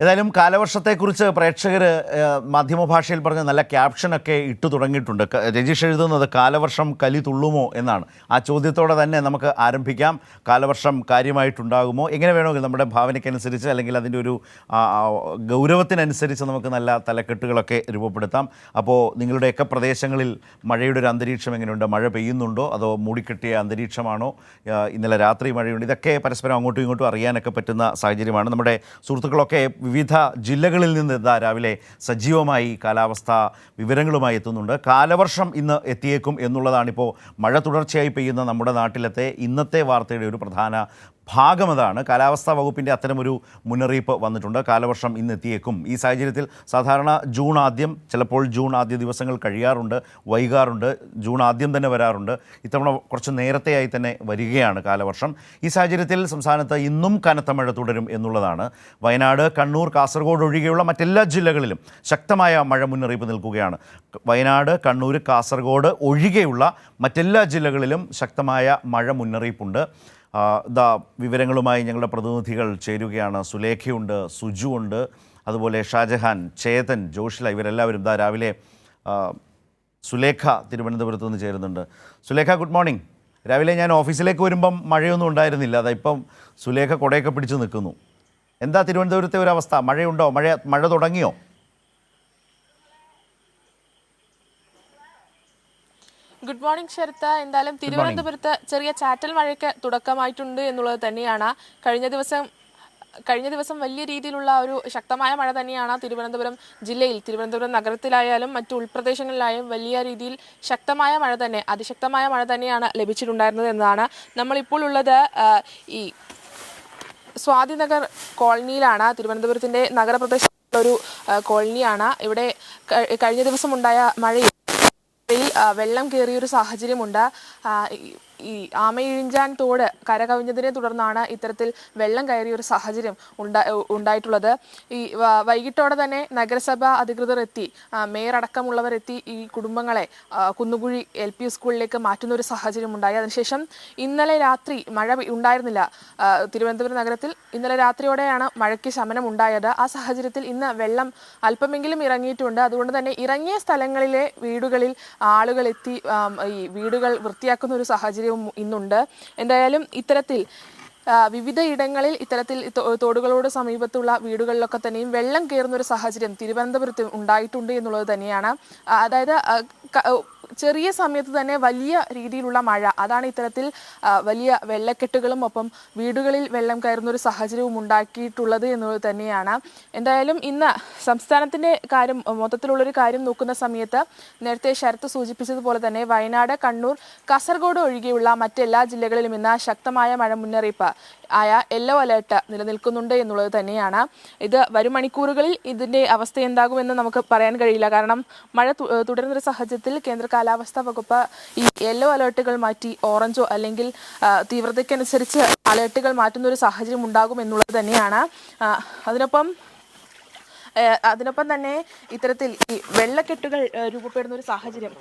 ഏതായാലും കാലവർഷത്തെക്കുറിച്ച് പ്രേക്ഷകർ മാധ്യമഭാഷയിൽ പറഞ്ഞ നല്ല ക്യാപ്ഷനൊക്കെ ഇട്ടു തുടങ്ങിയിട്ടുണ്ട്. രജീഷ് എഴുതുന്നത് കാലവർഷം കലി തുള്ളുമോ എന്നാണ്. ആ ചോദ്യത്തോടെ തന്നെ നമുക്ക് ആരംഭിക്കാം. കാലവർഷം കാര്യമായിട്ടുണ്ടാകുമോ? എങ്ങനെ വേണമെങ്കിൽ നമ്മുടെ ഭാവനയ്ക്കനുസരിച്ച് അല്ലെങ്കിൽ അതിൻ്റെ ഒരു ഗൗരവത്തിനനുസരിച്ച് നമുക്ക് നല്ല തലക്കെട്ടുകളൊക്കെ രൂപപ്പെടുത്താം. അപ്പോൾ നിങ്ങളുടെയൊക്കെ പ്രദേശങ്ങളിൽ മഴയുടെ ഒരു അന്തരീക്ഷം എങ്ങനെയുണ്ട്? മഴ പെയ്യുന്നുണ്ടോ അതോ മൂടിക്കെട്ടിയ അന്തരീക്ഷമാണോ? ഇന്നലെ രാത്രി മഴയുണ്ട്. ഇതൊക്കെ പരസ്പരം അങ്ങോട്ടും ഇങ്ങോട്ടും അറിയാനൊക്കെ പറ്റുന്ന സാഹചര്യമാണ്. നമ്മുടെ സുഹൃത്തുക്കളൊക്കെ വിവിധ ജില്ലകളിൽ നിന്ന് രാവിലെ സജീവമായി കാലാവസ്ഥ വിവരങ്ങളുമായി എത്തുന്നുണ്ട്. കാലവർഷം ഇന്ന് എത്തിയേക്കും എന്നുള്ളതാണിപ്പോൾ മഴ തുടർച്ചയായി പെയ്യുന്ന നമ്മുടെ നാട്ടിലത്തെ ഇന്നത്തെ വാർത്തയുടെ ഒരു പ്രധാന ഭാഗം. അതാണ് കാലാവസ്ഥാ വകുപ്പിൻ്റെ അത്തരമൊരു മുന്നറിയിപ്പ് വന്നിട്ടുണ്ട്. കാലവർഷം ഇന്ന് എത്തിയേക്കും. ഈ സാഹചര്യത്തിൽ സാധാരണ ജൂൺ ആദ്യം, ചിലപ്പോൾ ജൂൺ ആദ്യ ദിവസങ്ങൾ കഴിയാറുണ്ട്, വൈകാറുണ്ട്, ജൂൺ ആദ്യം തന്നെ വരാറുണ്ട്. ഇത്തവണ കുറച്ച് നേരത്തെയായി തന്നെ വരികയാണ് കാലവർഷം. ഈ സാഹചര്യത്തിൽ സംസ്ഥാനത്ത് ഇന്നും കനത്ത മഴ തുടരും എന്നുള്ളതാണ്. വയനാട്, കണ്ണൂർ, കാസർഗോഡ് ഒഴികെയുള്ള മറ്റെല്ലാ ജില്ലകളിലും ശക്തമായ മഴ മുന്നറിയിപ്പ് നിൽക്കുകയാണ്. വയനാട്, കണ്ണൂർ, കാസർഗോഡ് ഒഴികെയുള്ള മറ്റെല്ലാ ജില്ലകളിലും ശക്തമായ മഴ മുന്നറിയിപ്പുണ്ട്. വിവരങ്ങളുമായി ഞങ്ങളുടെ പ്രതിനിധികൾ ചേരുകയാണ്. സുലേഖയുണ്ട്, സുജു ഉണ്ട്, അതുപോലെ ഷാജഹാൻ, ചേതൻ, ജോഷില, ഇവരെല്ലാവരും രാവിലെ സുലേഖ തിരുവനന്തപുരത്ത് നിന്ന് ചേരുന്നുണ്ട്. Sulekha, good morning. രാവിലെ ഞാൻ ഓഫീസിലേക്ക് വരുമ്പം മഴയൊന്നും ഉണ്ടായിരുന്നില്ല. ഇപ്പം സുലേഖ കുടയൊക്കെ പിടിച്ച് നിൽക്കുന്നു. എന്താ തിരുവനന്തപുരത്തെ ഒരു അവസ്ഥ? മഴയുണ്ടോ? മഴ തുടങ്ങിയോ? ഗുഡ് മോർണിംഗ് ശരത്ത. എന്തായാലും തിരുവനന്തപുരത്ത് ചെറിയ ചാറ്റൽ മഴയ്ക്ക് തുടക്കമായിട്ടുണ്ട് എന്നുള്ളത് തന്നെയാണ്. കഴിഞ്ഞ ദിവസം വലിയ രീതിയിലുള്ള ഒരു ശക്തമായ മഴ തന്നെയാണ് തിരുവനന്തപുരം ജില്ലയിൽ, തിരുവനന്തപുരം നഗരത്തിലായാലും മറ്റു ഉൾപ്രദേശങ്ങളിലായാലും വലിയ രീതിയിൽ ശക്തമായ മഴ തന്നെ, അതിശക്തമായ മഴ തന്നെയാണ് ലഭിച്ചിട്ടുണ്ടായിരുന്നത് എന്നതാണ്. നമ്മളിപ്പോൾ ഉള്ളത് ഈ സ്വാതിനഗർ കോളനിയിലാണ്. തിരുവനന്തപുരത്തിൻ്റെ നഗരപ്രദേശത്തുള്ളൊരു കോളനിയാണ്. ഇവിടെ കഴിഞ്ഞ ദിവസം ഉണ്ടായ മഴയിൽ വെള്ളം കയറിയൊരു സാഹചര്യമുണ്ട്. ഈ ആമയിഴിഞ്ചാൻ തോട് കരകവിഞ്ഞതിനെ തുടർന്നാണ് ഇത്തരത്തിൽ വെള്ളം കയറിയൊരു സാഹചര്യം ഉണ്ടായിട്ടുള്ളത്. ഈ വൈകിട്ടോടെ തന്നെ നഗരസഭ അധികൃതർ എത്തി, മേയർ അടക്കമുള്ളവർ എത്തി ഈ കുടുംബങ്ങളെ കുന്നുകുഴി LP സ്കൂളിലേക്ക് മാറ്റുന്ന ഒരു സാഹചര്യം ഉണ്ടായി. അതിനുശേഷം ഇന്നലെ രാത്രി മഴ ഉണ്ടായിരുന്നില്ല തിരുവനന്തപുരം നഗരത്തിൽ. ഇന്നലെ രാത്രിയോടെയാണ് മഴയ്ക്ക് ശമനം ഉണ്ടായത്. ആ സാഹചര്യത്തിൽ ഇന്ന് വെള്ളം അല്പമെങ്കിലും ഇറങ്ങിയിട്ടുണ്ട്. അതുകൊണ്ട് തന്നെ ഇറങ്ങിയ സ്ഥലങ്ങളിലെ വീടുകളിൽ ആളുകൾ എത്തി ഈ വീടുകൾ വൃത്തിയാക്കുന്ന ഒരു സാഹചര്യം ഇന്നുണ്ട്. എന്തായാലും ഇത്തരത്തിൽ വിവിധ ഇടങ്ങളിൽ ഇത്തരത്തിൽ തോടുകളോട് സമീപത്തുള്ള വീടുകളിലൊക്കെ തന്നെയും വെള്ളം കയറുന്ന ഒരു സാഹചര്യം തിരുവനന്തപുരത്ത് ഉണ്ടായിട്ടുണ്ട് എന്നുള്ളത് തന്നെയാണ്. അതായത് ചെറിയ സമയത്ത് തന്നെ വലിയ രീതിയിലുള്ള മഴ, അതാണ് ഇത്തരത്തിൽ വലിയ വെള്ളക്കെട്ടുകളും ഒപ്പം വീടുകളിൽ വെള്ളം കയറുന്ന ഒരു സാഹചര്യവും ഉണ്ടാക്കിയിട്ടുള്ളത് എന്നുള്ളത് തന്നെയാണ്. എന്തായാലും ഇന്ന് സംസ്ഥാനത്തിൻ്റെ കാര്യം, മൊത്തത്തിലുള്ളൊരു കാര്യം നോക്കുന്ന സമയത്ത് നേരത്തെ ശരത്ത് സൂചിപ്പിച്ചതുപോലെ തന്നെ വയനാട്, കണ്ണൂർ, കാസർഗോഡ് ഒഴികെയുള്ള മറ്റെല്ലാ ജില്ലകളിലും ഇന്ന് ശക്തമായ മഴ മുന്നറിയിപ്പ് ആയ യെല്ലോ അലേർട്ട് നിലനിൽക്കുന്നുണ്ട് എന്നുള്ളത് തന്നെയാണ്. ഇത് വരും മണിക്കൂറുകളിൽ ഇതിൻ്റെ അവസ്ഥ എന്താകുമെന്ന് നമുക്ക് പറയാൻ കഴിയില്ല. കാരണം മഴ തുടരുന്നൊരു സാഹചര്യത്തിൽ കേന്ദ്ര കാലാവസ്ഥാ വകുപ്പ് ഈ യെല്ലോ അലേർട്ടുകൾ മാറ്റി ഓറഞ്ചോ അല്ലെങ്കിൽ തീവ്രതയ്ക്കനുസരിച്ച് അലേർട്ടുകൾ മാറ്റുന്ന ഒരു സാഹചര്യം ഉണ്ടാകും എന്നുള്ളത് തന്നെയാണ്. അതിനൊപ്പം തന്നെ ഇത്തരത്തിൽ ഈ വെള്ളക്കെട്ടുകൾ രൂപപ്പെടുന്ന ഒരു സാഹചര്യം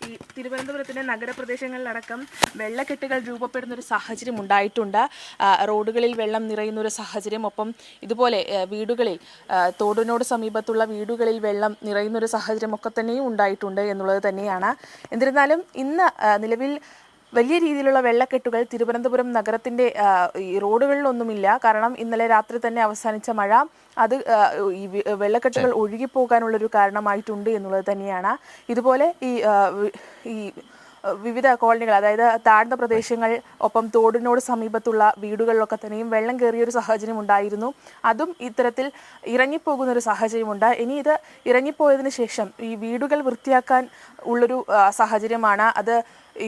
ഈ തിരുവനന്തപുരത്തിൻ്റെ നഗരപ്രദേശങ്ങളിലടക്കം വെള്ളക്കെട്ടുകൾ രൂപപ്പെടുന്ന ഒരു സാഹചര്യം ഉണ്ടായിട്ടുണ്ട്. റോഡുകളിൽ വെള്ളം നിറയുന്ന ഒരു സാഹചര്യം, ഒപ്പം ഇതുപോലെ വീടുകളിൽ, തോടിനോട് സമീപത്തുള്ള വീടുകളിൽ വെള്ളം നിറയുന്ന ഒരു സാഹചര്യം ഒക്കെ തന്നെയും ഉണ്ടായിട്ടുണ്ട് എന്നുള്ളത് തന്നെയാണ്. എന്നിരുന്നാലും ഇന്ന് നിലവിൽ വലിയ രീതിയിലുള്ള വെള്ളക്കെട്ടുകൾ തിരുവനന്തപുരം നഗരത്തിൻ്റെ ഈ റോഡുകളിലൊന്നുമില്ല. കാരണം ഇന്നലെ രാത്രി തന്നെ അവസാനിച്ച മഴ അത് ഈ വെള്ളക്കെട്ടുകൾ ഒഴുകിപ്പോകാനുള്ളൊരു കാരണമായിട്ടുണ്ട് എന്നുള്ളത് തന്നെയാണ്. ഇതുപോലെ ഈ വിവിധ കോളനികൾ, അതായത് താഴ്ന്ന പ്രദേശങ്ങൾ, ഒപ്പം തോടിനോട് സമീപത്തുള്ള വീടുകളിലൊക്കെ തന്നെയും വെള്ളം കയറിയൊരു സാഹചര്യം ഉണ്ടായിരുന്നു. അതും ഇത്തരത്തിൽ ഇറങ്ങിപ്പോകുന്നൊരു സാഹചര്യമുണ്ട്. ഇനി ഇത് ഇറങ്ങിപ്പോയതിന് ശേഷം ഈ വീടുകൾ വൃത്തിയാക്കാൻ ഉള്ളൊരു സാഹചര്യമാണ്. അത് ഈ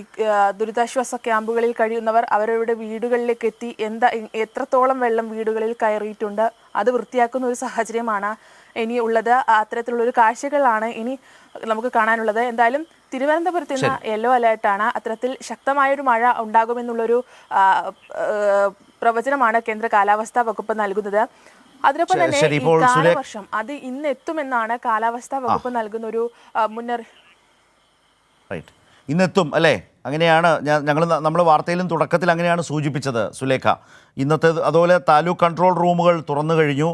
ദുരിതാശ്വാസ ക്യാമ്പുകളിൽ കഴിയുന്നവർ അവരവരുടെ വീടുകളിലേക്ക് എത്തി എത്രത്തോളം വെള്ളം വീടുകളിൽ കയറിയിട്ടുണ്ട് അത് വൃത്തിയാക്കുന്ന ഒരു സാഹചര്യമാണ് ഇനി ഉള്ളത്. അത്തരത്തിലുള്ളൊരു കാഴ്ചകളാണ് ഇനി നമുക്ക് കാണാനുള്ളത്. എന്തായാലും തിരുവനന്തപുരത്ത് നിന്ന് യെല്ലോ അലേർട്ടാണ്. അത്തരത്തിൽ ശക്തമായൊരു മഴ ഉണ്ടാകുമെന്നുള്ളൊരു പ്രവചനമാണ് കേന്ദ്ര കാലാവസ്ഥാ വകുപ്പ് നൽകുന്നത്. അതിനൊപ്പം തന്നെ ഈ കാലവർഷം അത് ഇന്ന് എത്തുമെന്നാണ് കാലാവസ്ഥാ വകുപ്പ് നൽകുന്ന ഒരു മുന്നറിയിപ്പ്. ഇന്നെത്തും അല്ലേ? അങ്ങനെയാണ് നമ്മൾ വാർത്തയിലും തുടക്കത്തിൽ അങ്ങനെയാണ് സൂചിപ്പിച്ചത് സുലേഖ. ഇന്നത്തെ അതുപോലെ താലൂക്ക് കൺട്രോൾ റൂമുകൾ തുറന്നു കഴിഞ്ഞു.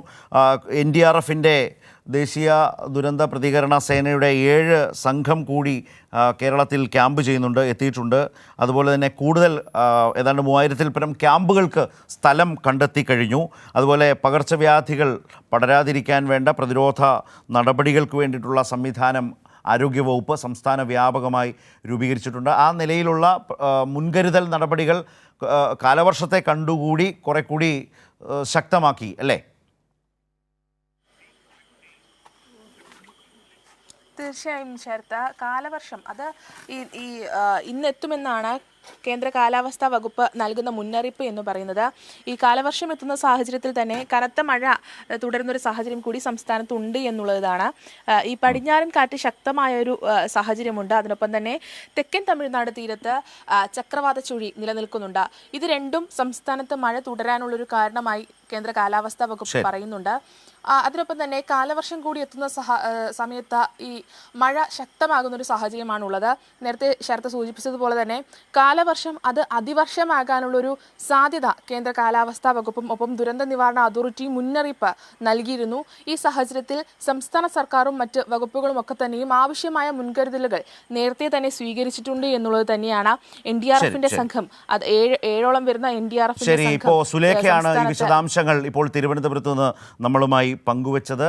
NDRFിൻ്റെ ദേശീയ ദുരന്ത പ്രതികരണ സേനയുടെ 7 സംഘം കൂടി കേരളത്തിൽ ക്യാമ്പ് ചെയ്യുന്നുണ്ട്, എത്തിയിട്ടുണ്ട്. അതുപോലെ തന്നെ കൂടുതൽ ഏതാണ്ട് 3000-ൽ പരം ക്യാമ്പുകൾക്ക് സ്ഥലം കണ്ടെത്തി കഴിഞ്ഞു. അതുപോലെ പകർച്ചവ്യാധികൾ പടരാതിരിക്കാൻ വേണ്ട പ്രതിരോധ നടപടികൾക്ക് വേണ്ടിയിട്ടുള്ള സംവിധാനം ആരോഗ്യവകുപ്പ് സംസ്ഥാന വ്യാപകമായി രൂപീകരിച്ചിട്ടുണ്ട്. ആ നിലയിലുള്ള മുൻകരുതൽ നടപടികൾ കാലവർഷത്തെ കണ്ടുകൂടി കുറെ കൂടി ശക്തമാക്കി അല്ലേ? തീർച്ചയായും ശരത്ത, കാലവർഷം അത് ഇന്നെത്തുമെന്നാണ് കേന്ദ്ര കാലാവസ്ഥാ വകുപ്പ് നൽകുന്ന മുന്നറിയിപ്പ് എന്ന് പറയുന്നത്. ഈ കാലവർഷം എത്തുന്ന സാഹചര്യത്തിൽ തന്നെ കനത്ത മഴ തുടരുന്നൊരു സാഹചര്യം കൂടി സംസ്ഥാനത്തുണ്ട് എന്നുള്ളതാണ്. ഈ പടിഞ്ഞാറൻ കാറ്റ് ശക്തമായൊരു സാഹചര്യമുണ്ട്. അതിനൊപ്പം തന്നെ തെക്കൻ തമിഴ്നാട് തീരത്ത് ചക്രവാത ചുഴി നിലനിൽക്കുന്നുണ്ട്. ഇത് രണ്ടും സംസ്ഥാനത്ത് മഴ തുടരാനുള്ളൊരു കാരണമായി കേന്ദ്ര കാലാവസ്ഥാ വകുപ്പ് പറയുന്നുണ്ട്. അതിനൊപ്പം തന്നെ കാലവർഷം കൂടി എത്തുന്ന സമയത്ത് ഈ മഴ ശക്തമാകുന്നൊരു സാഹചര്യമാണുള്ളത്. നേരത്തെ ശരത്ത് സൂചിപ്പിച്ചതുപോലെ തന്നെ കാലവർഷം അത് അതിവർഷമാകാനുള്ളൊരു സാധ്യത കേന്ദ്ര കാലാവസ്ഥാ വകുപ്പും ഒപ്പം ദുരന്ത നിവാരണ അതോറിറ്റിയും മുന്നറിയിപ്പ് നൽകിയിരുന്നു. ഈ സാഹചര്യത്തിൽ സംസ്ഥാന സർക്കാരും മറ്റ് വകുപ്പുകളും ഒക്കെ തന്നെയും ആവശ്യമായ മുൻകരുതലുകൾ നേരത്തെ തന്നെ സ്വീകരിച്ചിട്ടുണ്ട് എന്നുള്ളത് തന്നെയാണ്. NDRFിന്റെ സംഘം അത് 7ഓളം വരുന്ന NDRFിന്റെ ശരി, ഇപ്പോൾ സുലേഖയാണ് ഈ വിശദാംശങ്ങൾ ഇപ്പോൾ തിരുവനന്തപുരത്ത് നിന്ന് നമ്മളുമായി പങ്കുവച്ചത്.